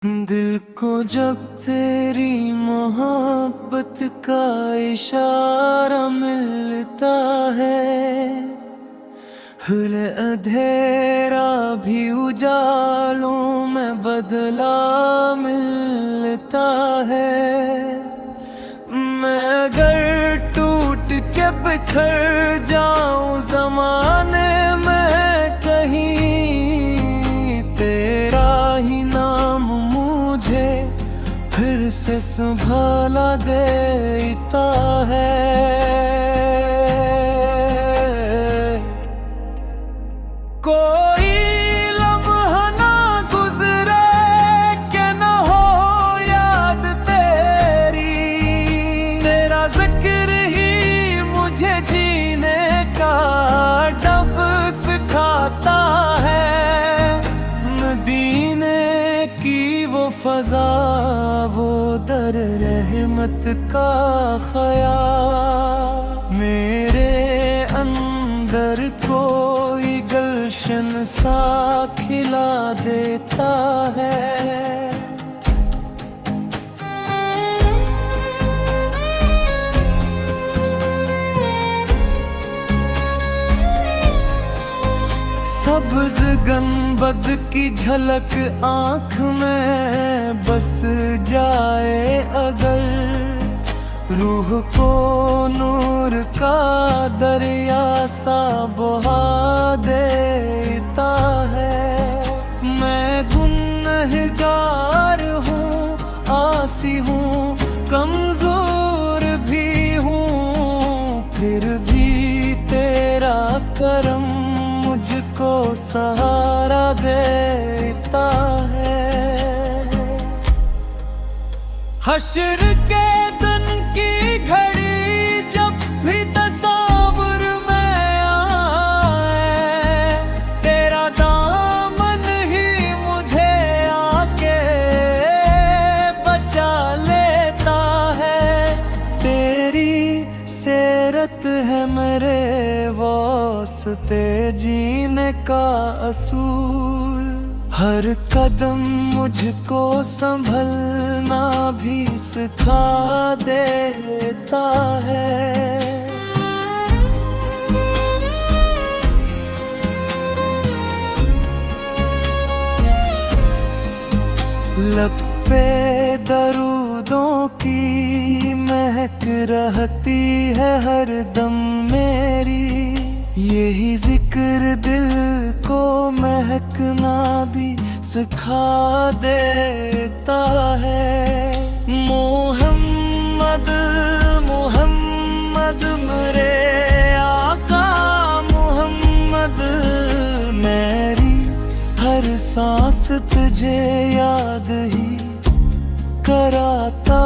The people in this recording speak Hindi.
दिल को जब तेरी मोहब्बत का इशारा मिलता है, हुल अंधेरा भी उजालों में बदला मिलता है। मैं अगर टूट के बिखर जाऊं ज़माने में कहीं, तेरा ही नाम मुझे फिर से संभाला देता है। कोई लम्हा ना गुजरे कि न हो याद तेरी, तेरा जिक्र ही मुझे जीने का ढंग सिखाता है। मदीने की वो फजा, वो दर रहमत का ख्याल, मेरे अंदर कोई गुलशन सा खिला देता है। सब्ज गंबद की झलक आँख में बस जाए अगर, रूह को नूर का दरिया सा बहा देता है। मैं गुनहगार हूँ, आसी हूँ, कमजोर भी हूँ, फिर भी तेरा करम मुझको सहारा देता है। हश्र के दिन की घड़ी जब भी तस्वीर में आए, तेरा दामन ही मुझे आके बचा लेता है। तेरी सेरत है मेरे वास्ते जीने का असूल, हर कदम मुझको संभलना भी सिखा देता है। लब पे दरूदों की महक रहती है हर दम मेरी, यही जिक्र दिल को महकना भी सिखा देता है। मोहम्मद मोहम्मद मेरे आका मोहम्मद, मेरी हर सांस तुझे याद ही कराता